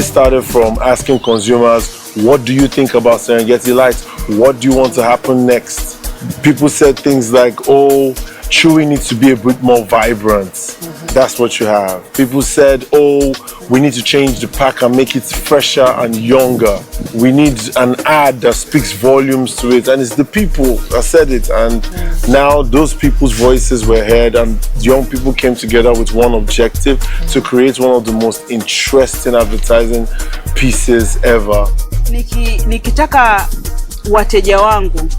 started from asking consumers, what do you think about Serengeti Lights? What do you want to happen next? People said things like, oh, Chewy needs to be a bit more vibrant. That's what you have. People said, oh, we need to change the pack and make it fresher and younger. We need an ad that speaks volumes to it. And it's the people that said it. And now those people's voices were heard and young people came together with one objective to create one of the most interesting advertising pieces ever. Nikitaka wateja wangu,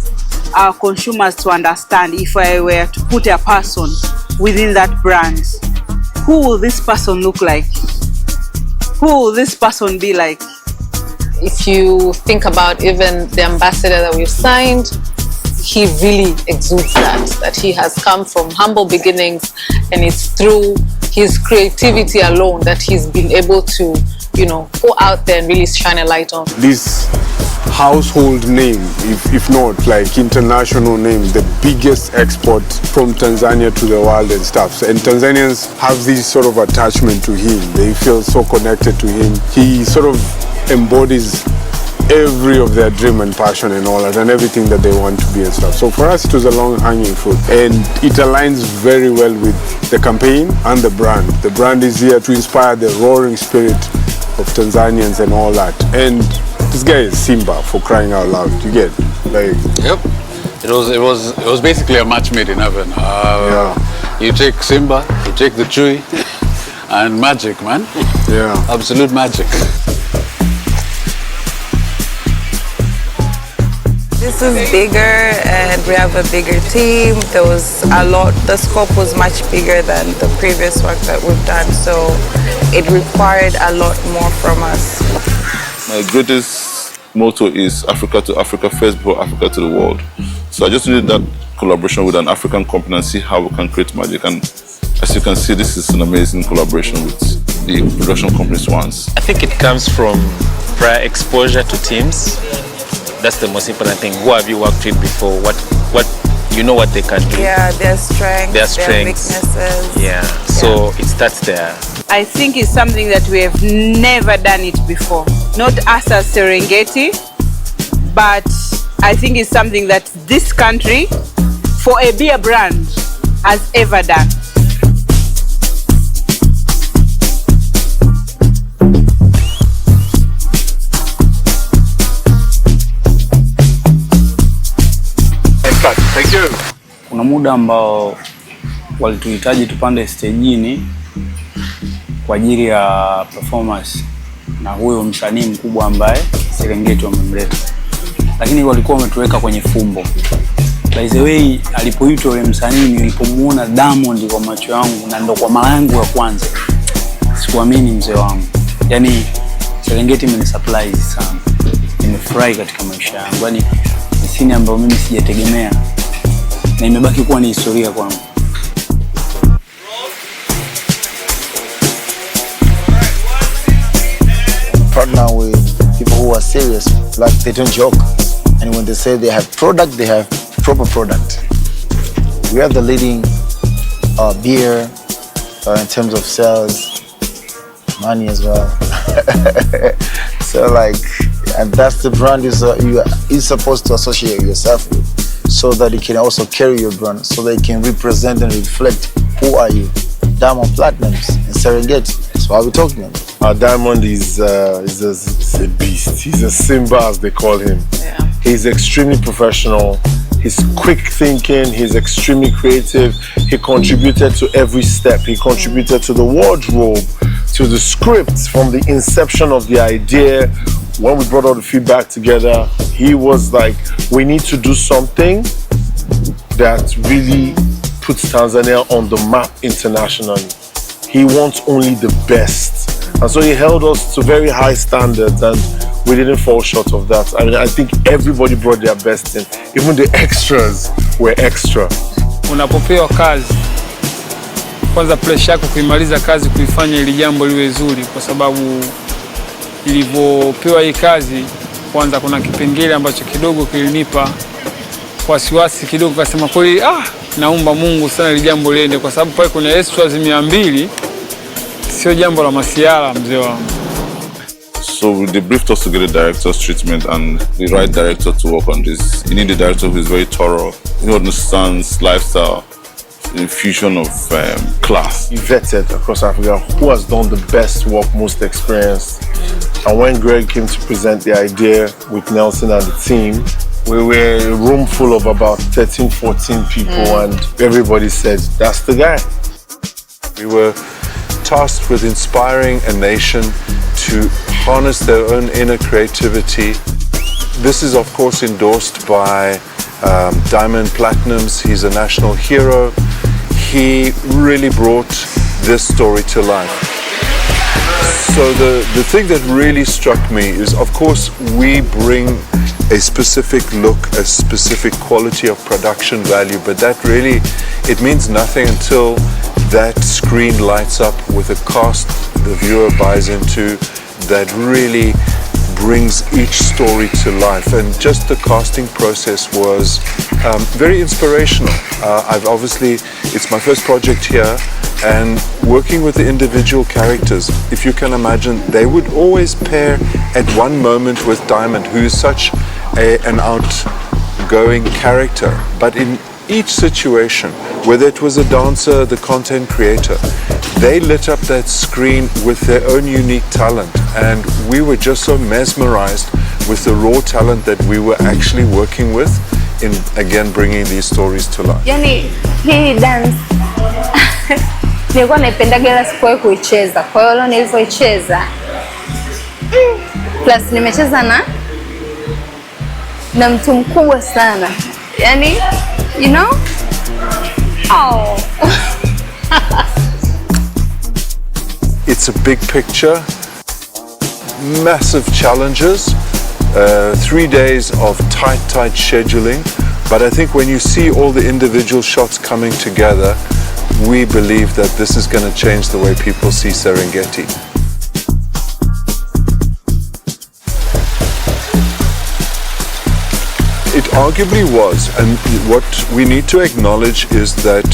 our consumers, to understand, if I were to put a person within that brand, who will this person look like? Who will this person be like? If you think about even the ambassador that we've signed, he really exudes that he has come from humble beginnings, and it's through his creativity alone that he's been able to, you know, go out there and really shine a light on this household name, if not like international name, the biggest export from Tanzania to the world and stuff. And Tanzanians have this sort of attachment to him. They feel so connected to him. He sort of embodies every of their dream and passion and all that, and everything that they want to be and stuff. So for us, it was a long-hanging fruit, and it aligns very well with the campaign and the brand. The brand is here to inspire the roaring spirit of Tanzanians and all that. And this guy is Simba, for crying out loud. You get like. Yep. It was basically a match made in heaven. Yeah. You take Simba, you take the Chewy, and magic, man. Yeah. Absolute magic. This is bigger and we have a bigger team. There was a lot, the scope was much bigger than the previous work that we've done, so it required a lot more from us. My greatest motto is Africa to Africa first before Africa to the world. So I just needed that collaboration with an African company and see how we can create magic. And as you can see, this is an amazing collaboration with the production company Swans. I think it comes from prior exposure to teams. That's the most important thing. Who have you worked with before? What you know what they can do? Yeah, their strengths, their weaknesses. Yeah, so it starts there. I think it's something that we have never done it before. Not us as Serengeti, but I think it's something that this country, for a beer brand, has ever done. Thank you. Kuna muda ambao walituhitaji tupande stejini kwa ajili ya performance na huyo msanii mkubwa ambaye Serengeti wamemleta, lakini walikuwa wametuweka kwenye fumbo. By the way, alipoitwa yule msanii, nilipomuona Diamond kwa macho yangu, na ndo kwa mara yangu ya kwanza sikuamini mzee wangu. Yani Serengeti imenisurprise sana, nimefurahi katika maisha yangu. Yani ni scene ambayo mimi sijategemea na imebaki kuwa ni historia kwangu. Partner with people who are serious, like they don't joke. And when they say they have product, they have proper product. We are the leading beer in terms of sales, money as well. So like, and that's the brand you're supposed to associate yourself with, so that it can also carry your brand, so that it can represent and reflect who are you. Diamond Platnumz and Serengeti. That's why we're talking about. Diamond is a beast. He's a Simba, as they call him. Yeah. He's extremely professional. He's quick thinking. He's extremely creative. He contributed to every step. He contributed to the wardrobe, to the script from the inception of the idea. When we brought all the feedback together, he was like, we need to do something that really puts Tanzania on the map internationally. He wants only the best. And so he held us to very high standards, and we didn't fall short of that. I mean, I think everybody brought their best in. Even the extras were extra. Unapopewa kazi, kwanza pressure yako kuimaliza kazi, kuifanya ili jambo liwe zuri, kwa sababu ilivyopewa hii kazi, kwanza kuna kipengele ambacho kidogo kilinipa wasiwasi kidogo, kasema kweli naomba Mungu sana ili jambo liende, kwa sababu pale kuna extras 200, sio jambo la masiara mzee wangu. So they briefed us to get a director's treatment and the right director to work on this. You need a director who is very thorough, who understands lifestyle, infusion of class. He vetted across Africa who has done the best work, most experienced. And when Greg came to present the idea with Nelson and the team, we were a room full of about 13, 14 people and everybody said, that's the guy. We were tasked with inspiring a nation to harness their own inner creativity. This is of course endorsed by Diamond Platnumz. He's a national hero. He really brought this story to life. So the thing that really struck me is, of course, we bring a specific look, a specific quality of production value, but that really, it means nothing until that screen lights up with a cast the viewer buys into that really brings each story to life. And just the casting process was very inspirational. It's my first project here, and working with the individual characters, if you can imagine, they would always pair at one moment with Diamond, who is such an outgoing character. But in each situation, whether it was a dancer, the content creator, they lit up that screen with their own unique talent, and we were just so mesmerized with the raw talent that we were actually working with in, again, bringing these stories to life. Yani, hii dance nilikuwa naipendaga ila sikuwahi kuicheza. Kwa hiyo leo nilivyoicheza, plus nimecheza na mtu mkubwa sana. Yani, you know? Oh. It's a big picture, massive challenges, 3 days of tight scheduling. But I think when you see all the individual shots coming together, we believe that this is going to change the way people see Serengeti. It arguably was, and what we need to acknowledge is that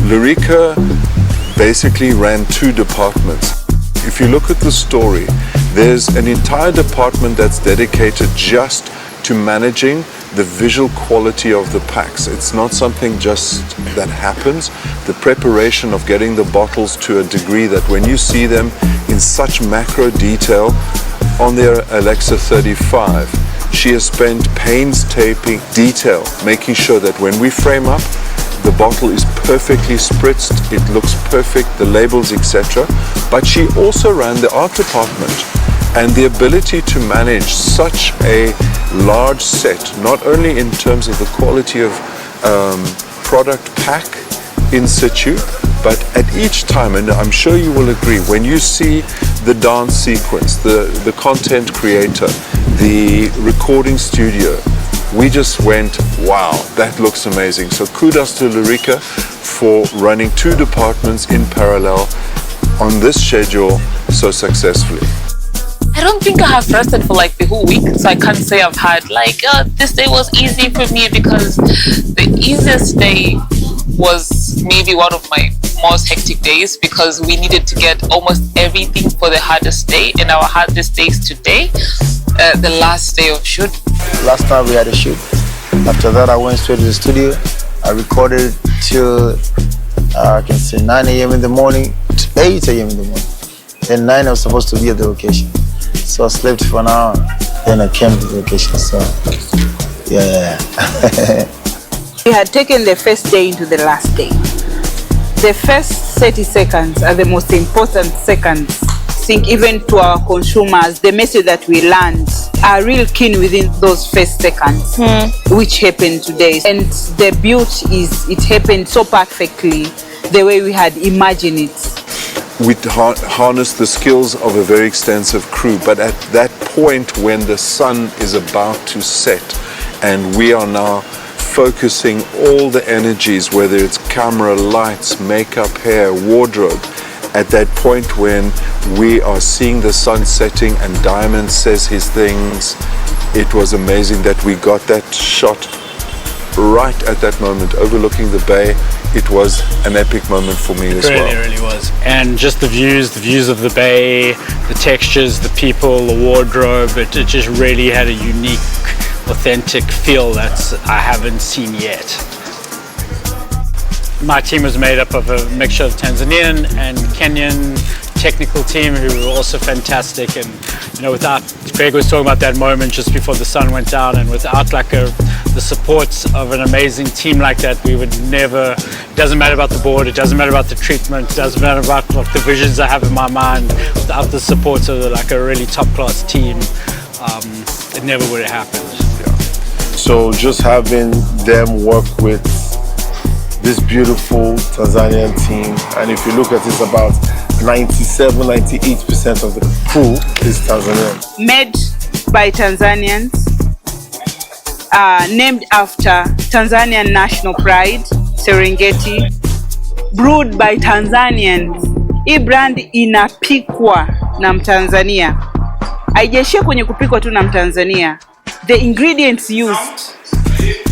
Lurica basically ran 2 departments. If you look at the story, there's an entire department that's dedicated just to managing the visual quality of the packs. It's not something just that happens. The preparation of getting the bottles to a degree that when you see them in such macro detail on their Alexa 35, she has spent painstaking detail, making sure that when we frame up, the bottle is perfectly spritzed, it looks perfect, the labels, etc. But she also ran the art department, and the ability to manage such a large set, not only in terms of the quality of product pack in situ, but at each time, and I'm sure you will agree, when you see the dance sequence, the content creator, the recording studio, we just went, wow, that looks amazing. So kudos to Lurica for running 2 departments in parallel on this schedule so successfully. I don't think I have rested for like the whole week, so I can't say I've had like, this day was easy for me, because the easiest day was maybe one of my most hectic days, because we needed to get almost everything for the hardest day, and our hardest day is today, the last day of shoot. Last time we had a shoot. After that I went straight to the studio. I recorded till I can say 9 a.m. in the morning to 8 a.m. in the morning. Then 9 I was supposed to be at the location. So I slept for an hour. Then I came to the location. So yeah. We had taken the first day into the last day. The first 30 seconds are the most important seconds. I think even to our consumers, the message that we learned are real keen within those first seconds, which happened today. And the beauty is it happened so perfectly the way we had imagined it. We harnessed the skills of a very extensive crew, but at that point when the sun is about to set and we are now focusing all the energies, whether it's camera, lights, makeup, hair, wardrobe, at that point when we are seeing the sun setting and Diamond says his things, it was amazing that we got that shot right at that moment, overlooking the bay, it was an epic moment for me as well. It really was. And just the views of the bay, the textures, the people, the wardrobe, it just really had a unique, authentic feel that I haven't seen yet. My team was made up of a mixture of Tanzanian and Kenyan technical team who were also fantastic, and without, Greg was talking about that moment just before the sun went down, and without the support of an amazing team like that, we would never, it doesn't matter about the board, it doesn't matter about the treatment, it doesn't matter about the visions I have in my mind, without the support of a really top class team, it never would have happened. Yeah. So just having them work with this beautiful Tanzanian team, and if you look at it, about 97-98% of the crew is Tanzanian. Made by Tanzanians, named after Tanzanian national pride, Serengeti, brewed by Tanzanians. Hii brand inapikwa na Mtanzania. Haijaishia kwenye kupikwa tu na Mtanzania. The ingredients used,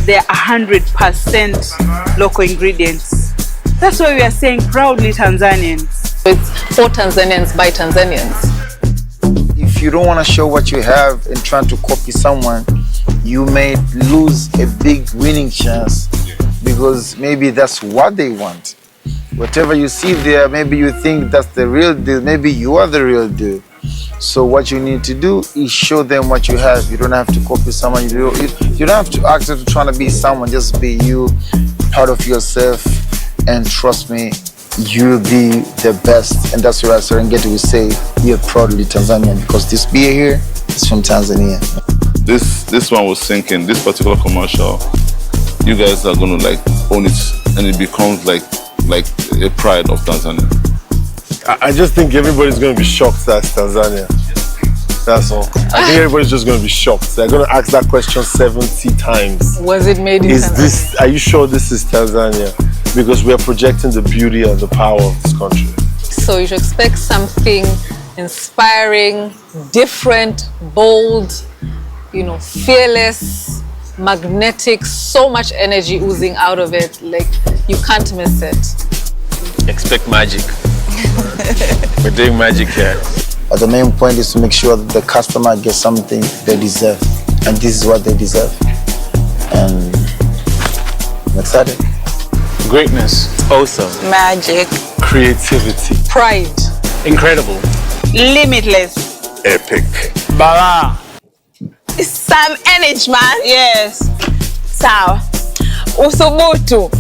they are 100% local ingredients. That's why we are saying proudly Tanzanians. It's for Tanzanians by Tanzanians. If you don't want to show what you have and trying to copy someone, you may lose a big winning chance, because maybe that's what they want. Whatever you see there, maybe you think that's the real deal, maybe you are the real deal. So what you need to do is show them what you have. You don't have to copy someone. You don't have to act to trying to be someone. Just be you, proud of yourself, and trust me, you'll be the best. And that's why Serengeti will say, we are proudly Tanzanian, because this beer here is from Tanzania. This one was thinking, this particular commercial, you guys are gonna own it, and it becomes like a pride of Tanzania. I just think everybody's gonna be shocked that's Tanzania. That's all. I think everybody's just gonna be shocked. They're gonna ask that question 70 times. Was it made in Tanzania? Are you sure this is Tanzania? Because we are projecting the beauty and the power of this country. So you should expect something inspiring, different, bold, fearless, magnetic, so much energy oozing out of it. You can't miss it. Expect magic. We're doing magic here. But the main point is to make sure that the customer gets something they deserve. And this is what they deserve. And I'm excited. Greatness. Awesome. Magic. Creativity. Pride. Incredible. Limitless. Epic. Bala. Some energy, man. Yes. Sawa. Usubutu.